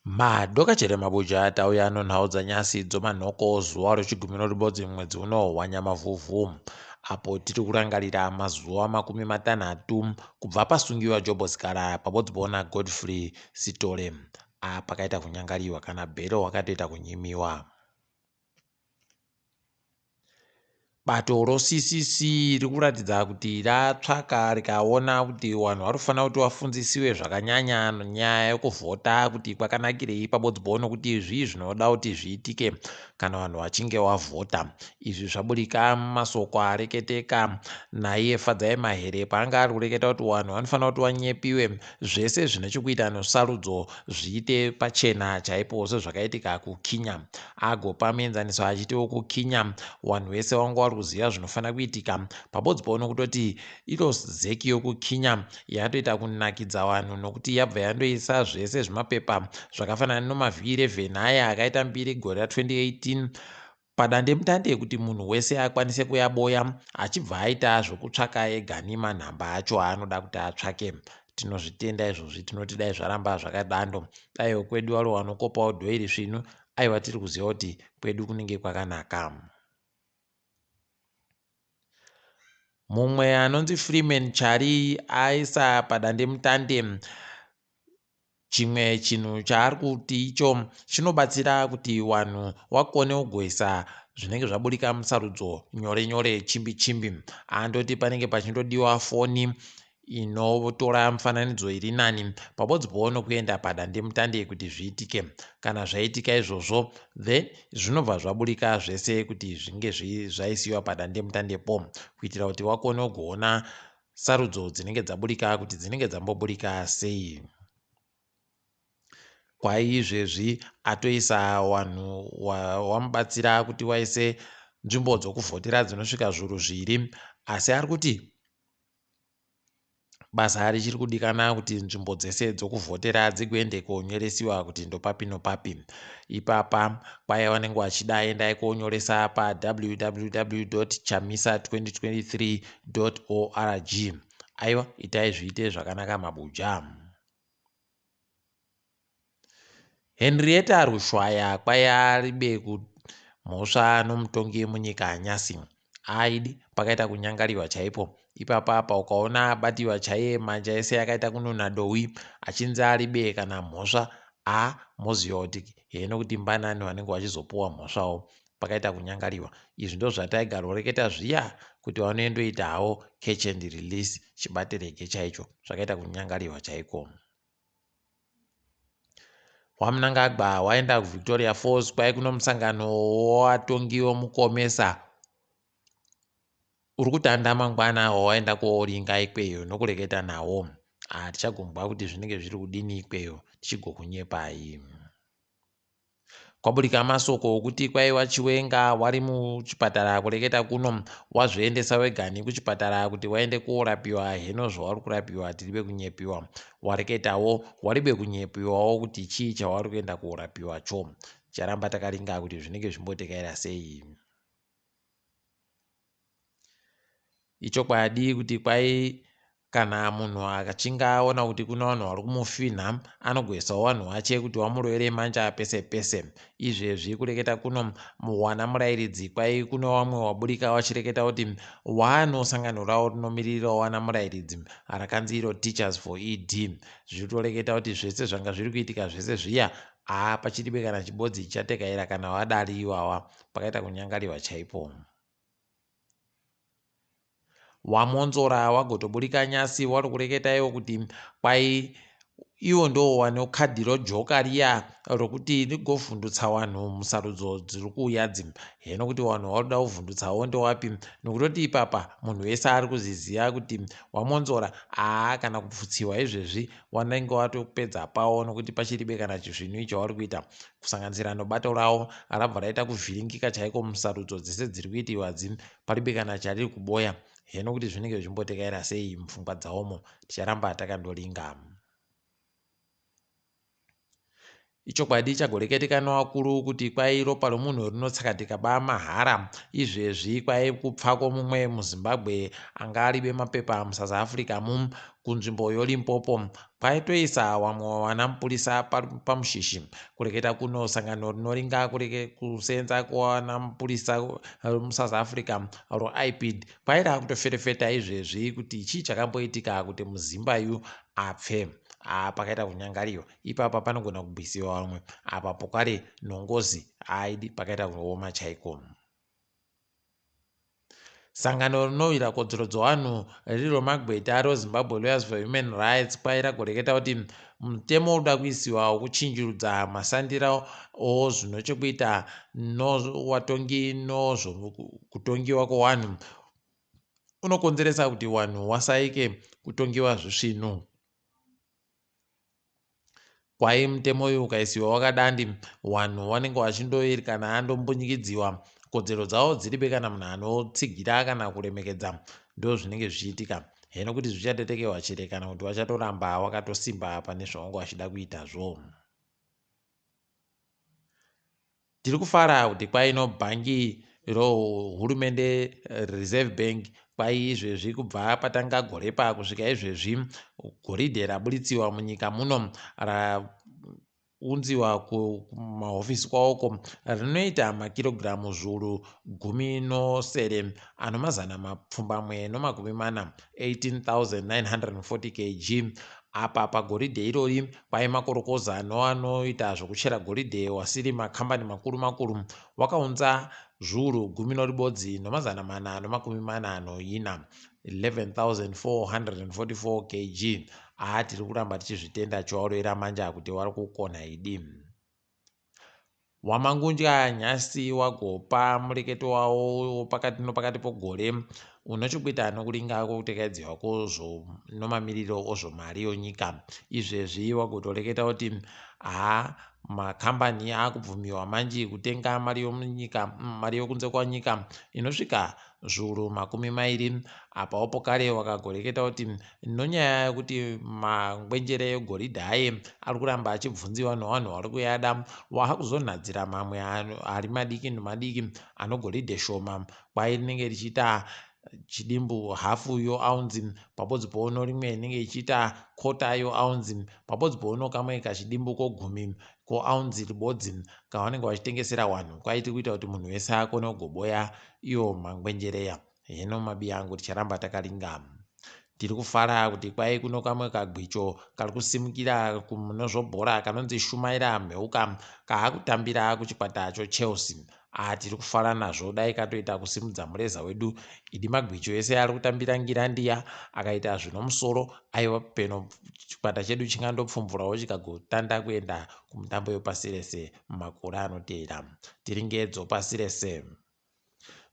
Nyamavhuvhu tauya Nhau dzanyasi dzomanhoko zuva rechigumiro ribodzi mwedzi uno waNyamavhuvhu apo tiri kurangarira mazuva 60 kubva pasungiwa Jobhosikara pabodzi bona Godfrey Sitole pakaita kunyangariwa kana bhero wakatoita kunyimiwa. Bato roCCC riri kuratidza kuti ratsvaka rikaona kuti vanhu varikufanira kuti vafundzisiwe zvakanyanya nyaya yekuvhota kuti kwakanakirei pabodzi bono kuti izvi zvinoda kuti zviitike kana vanhu vachinge vavhota. Izvi zvaburika mumasoko areketeka naiye Fadzai Mahere paanga ari kureketa kuti vanhu vanofanira kuti vanyepiwe zvese zvine chekuita nesarudzo zviite pachena chaipo sezvakaitika kuKinya. Agopa muenzaniso achitiwo kuKinya vanhu vese vanga kuziva zvinofanira kuitika pabodzi pauno kutoti iro zeki yokuKinya yatoita kunakidza vanhu nokuti yabva yandoisa zvese zvimapepa zvakafanana nomavhiki 11 aya akaita mbiri gore ra2018 padande mutande kuti munhu wese akwanise kuyaboya achibva aita zvokutsvaka ega nemanhamba acho aanoda kuti atsvake. Tinozvitenda izvozvi, tinoti dai zvaramba zvakadando, daiwo kwedu vari vanokopawo dhoiri svinu, aiwa tiri kuziva kuti kwedu kunenge kwakanaka. Mumwe anonzi Freeman Chari aisa padande mutande chimwe chinhu chaari kuti icho chinobatsira kuti vanhu vakone kugoisa zvinenge zvaburika musarudzo nyore nyore chimbi chimbi. Andoti panenge pachindodiwa foni inotora mufananidzo iri nani pabodzi bono kuenda padande mutande kuti zviitike. Kana zvaitika izvozvo then zvinobva zvaburika zvese kuti zvinge zvaisiwa padande mutandepo kuitira kuti vakone kuona sarudzo dzinenge dzaburika kuti dzinenge dzamboburika sei. Kwai izvezvi atoisa vanhu vamubatsira kuti vaise nzvimbo dzokuvhotera dzinosvika zviuru 2 asi ari kuti basa richiri kudikana kuti nzvimbo dzese dzokuvhotera dzigoende konyoresiwa kuti ndopapi nopapi. Ipapa kwai vanenge vachida endai konyoresa pa www.chamisa2023.org. aiwa itai zviite zvakanaka mabuja. Henrietta Rushwaya kwai aribe kumhosva nomutongi munyika Nyasi aidi pakaita kunyangariwa chaipo. Ipapa apa ukaona abatiwa chaiye manja ese akaita kunona dowi achinzi aribe kana mhosva moziva kuti heno kuti mbanani vanenge vachizopuwa mhosvawo pakaita kunyangariwa. Izvi ndo zvataigara kureketa zviya kuti vanoendoita havo catch and release chibatereke chaicho zvakaita kunyangariwa chaiko. Wamunangagwa waenda kuVictoria Falls kwai kuno musangano watongi womukomesa uri kutanda mangwana wawaenda kooringa ikweyo nokureketa nawo. Tichagomba kuti zvinenge zviri kudini ikweyo tichigokunyepai. Kwaburika masoko okuti Kwai Chiwenga wari muchipatara kureketa kuno wazviendesa wegani kuchipatara kuti waende korapiwa heno zvavari kurapiwa tiribe kunyepiwa. Wareketawo waribe kunyepiwawo kuti chii chavari kuenda korapiwa cho. Charamba takaringa kuti zvinenge zvimbotekaira sei. Ichokwadi kuti kwai kana munhu achinge aona kuti kuna vanhu vari kumufina anogoisawo vanhu vache kuti vamurovere manja pese pese. Izvezvi kureketa kuno muwana murairidzi kwai kuno vamwe waburika vachireketa kuti wanosangano ravo rinomiririrawo wana murairidzi rakanzi iro Teachers for ED zviri kureketa kuti zvese zvanga zviri kuitika zvese zviya pachiribe kana chibodzi chatekaira kana vadari ivava pakaita kunyangariwa chaipo. Wamonzora wagotoburika Nyasi wari kureketa iwo kuti kwai iwo ndo vane kadhi rojoka riya rokuti rigovhundutsa vanhu musarudzo dziri kuuya dzimba. Heno kuti vanhu varuda kuvhundutsawo ndowapi nokutoti ipapa munhu wese ari kuziziva kuti Wamonzora kana kupfutsiwa izvezvi wanenge watopedza pawo nokuti pachiribe kana chizvinu icho vari kuita kusanganisira nobato ravo rabva raita kuvhiringika chaiko musarudzo dzese dziri kuitiwa paribe kana chariri kuboya. Heno kuti zvinenge zvimbotekaira sei mupfungwa dzavomo ticharamba takandoringa. Ichokwadi chagoreketekana wakuru kuti kwai ropa romunhu rinotsakatika mahara. Izvezvi kwai kupfako mumwe muZimbabwe anga ari bemapepa muSouth Africa kunzvimbo yoLimpopo kwaitoisa wamwe wanamupurisa pamushishi kureketa kuno sangano rinoringa kusenza kwanamupurisa muSouth Africa roIPID kwaida kutoferefeta izvezvi kuti chii chakamboitika kuti muzimbayu apfe. Pakaita kunyangariwa ipapa panogona kubvisiwa vamwe apa pokare nhongozi aidi pakaita kuoma chaiko. Sangano rinowira kodzero dzevanhu riri romagweta reZimbabwe Lawyers for Human Rights kwai ragoreketa kuti mutemo unoda kuisiwa wekuchinjurudza masandiro zvinochekuita nowatongi kutongiwa kwevanhu unokonzeresa kuti vanhu wasaike kutongiwa zvisvinu. Kwai mutemo uyu ukaisiwa wakadandi vanhu vanenge vachindoerekana andombunyikidziwa kodzero dzavo dziribe kana munhu anotsigira kana kuremekedza ndo zvinenge zvichiitika. Hino kuti zvichatetekewa chere kana kuti vachatoramba wakatosimba pane zvavange vachida kuitazvo. Tiri kufara kuti kwaino bhangi rohurumende Reserve Bank kwai izvezvi kubva patanga gorepa kusvika izvezvi goridhe rabuditsiwa munyika muno raunziwa kumahofisi kwawoko rinoita makirogiramu zviuru 17 ano mazana mapfumbamwe nomakumi mana 18,940 kg. Apa pagoridhe irori kwai makorokoza anoita zvokuchera goridhe wasiri makambani makuru wakaunza zviuru 10 nomazana mana nomakumi mana noina 11,444 kg. Tiri kuramba tichizvitenda chiwarwera manja kuti wari kukona idi. Wamangunja nyasi wagopa mureketo wawo pakati nopakati pogore unochikuita nokuringa kwokutekedzwa nomamiriro ozvomari yonyika. Izvezvi wagotoreketa kuti makambani akubvumiwa manje kutenga mari yomunyika, mari yokunze kwanyika inosvika zviuru 20. Apawo pokare wakagoreketa kuti nonyaya yekuti mangwenjere egoridhe aye ari kuramba achibvunziwa nevanhu vari kuyada wakuzonhadzira mamwe ari madiki nemadiki anogoridhe shoma kwai rinenge richiita chidimbu hafu yoaunzi pabodzi pauno rimwe rinenge ichiita kota yoaunzi pabodzi pauno kamwe kachidimbu kogumi koaunzi ribodzi kavanenge vachitengesera vanhu kwai tiri kuita kuti munhu wese akone kugoboya iyo mangwenjereya. Hino mabi angu ticharamba takaringa. Tiri kufara kuti kwai kuno kamwe kagwicho kari kusimukira munozvobhora kanonzi Shumaira Mheuka kaakutambira kuchikwata choChelsea. Tiri kufara nazvo dai katoita kusimudza mureza wedu. Idi magwicho ese ari kutambira Ngirandiya akaita zvinomusoro aiwa peno chikwata chedu chingandopfumvurawo chikagotanda kuenda kumutambo yopasi rese mumakore anoteera. Tiri ngedzo pasi rese.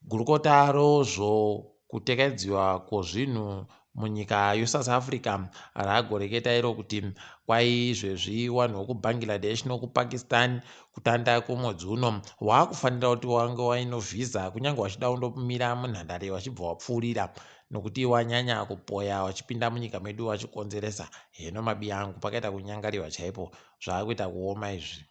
Gurukota rozvokutekedzwa kwezvinhu munyika yeSouth Africa ragoreketa iro kuti kwai izvezvi vanhu vokubangladesh nokupakistan kutanda kwomwedzi uno waakufanira kuti wange waino vhisa kunyange wachida kundomira munhandare wachibva wapfuurira nokuti wanyanya kupoya wachipinda munyika medu wachikonzeresa. Heno mabi angu pakaita kunyangariwa chaipo zvaakuita kuoma izvi.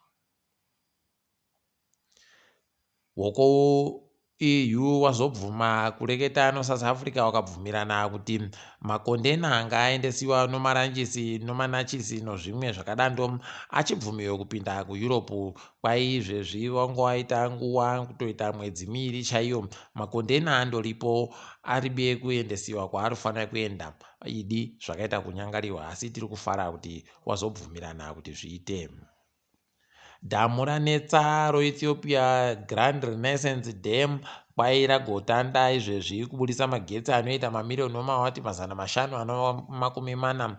Woko EU wazobvuma kureketa noSouth Africa wakabvumirana kuti makondena anga aendesiwa nomaranjisi nomanachisi nozvimwe zvakadando achibvumiwe kupinda kuEurope. Kwai izvezvi wange waita nguva kutoita mwedzi miiri chaiyo makondena andoripo aribe kuendesiwa kwaarifanira kuenda. Idi zvakaita kunyangariwa asi tiri kufara kuti wazobvumirana kuti zviite. Dhamu ranetsa roEthiopia Grand Renaissance Dam kwai ragotanda izvezvi kubudisa magetsi anoita mamirioni wamawati 540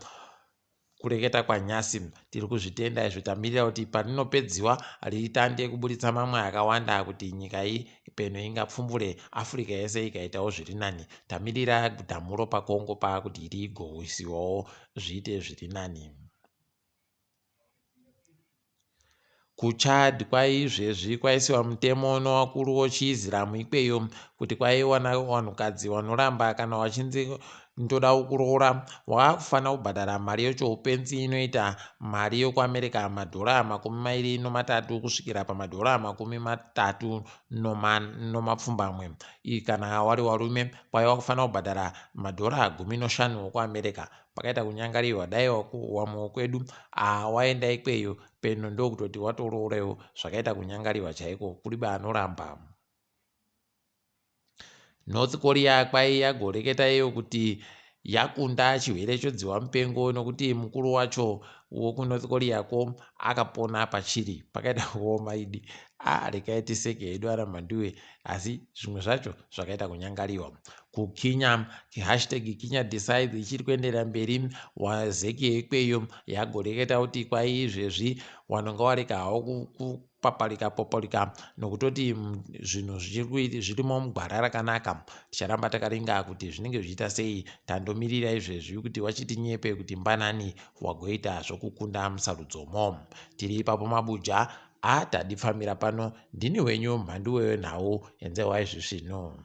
kureketa kwaNyasi. Tiri kuzvitenda izvo tamirira kuti parinopedziwa ritande kubuditsa mamwe akawanda kuti nyika iyi peno ingapfumbure Afrika yese ikaitawo zviri nani. Tamirira dhamuro paKongo kuti rigoisiwawo zviite zviri nani. kuChad kwai izvezvi kwaisiwa mutemo nowakuru wechiIsiramu ikweyo kuti kwaiwana vanhukadzi vanoramba kana vachinzi ndoda kuroora wakufanira kubhadhara mari yechoupenzi inoita mari yokuamerica $23 kusvikira $30 kana wari warume kwai wakufanira kubhadhara $15 wokuamerica. Pakaita kunyangariwa dai wamwe kwedu waenda ikweyo peno ndokutoti watoroorewo zvakaita kunyangariwa chaiko kuri banoramba. North Korea kwai yagoreketa iyo kuti yakunda chirwere chodziwa mupengo nokuti mukuru wacho wokuNorth Korea ko akapona pachiri. Pakaita kuoma idi rekai tiseke hedu ana Mhanduwe, asi zvimwe zvacho zvakaita kunyangariwa. Kukinya #Kenya decides ichiri kuenderera mberi, wazeki yeikweyo yagoreketa kuti kwai izvezvi wanonga wareka hawo paparika nokutoti zvinhu zvirimo mugwara rakanaka. Ticharamba takaringa kuti zvinenge zvichiita sei, tandomirira izvezvi kuti wachiti nyepe kuti mbanani wagoita zvokukunda musarudzomo. Tiri ipapo mabuja, tadifamira pano. Ndini wenyu Mhanduwe WeNhau, enzewai zvisvino.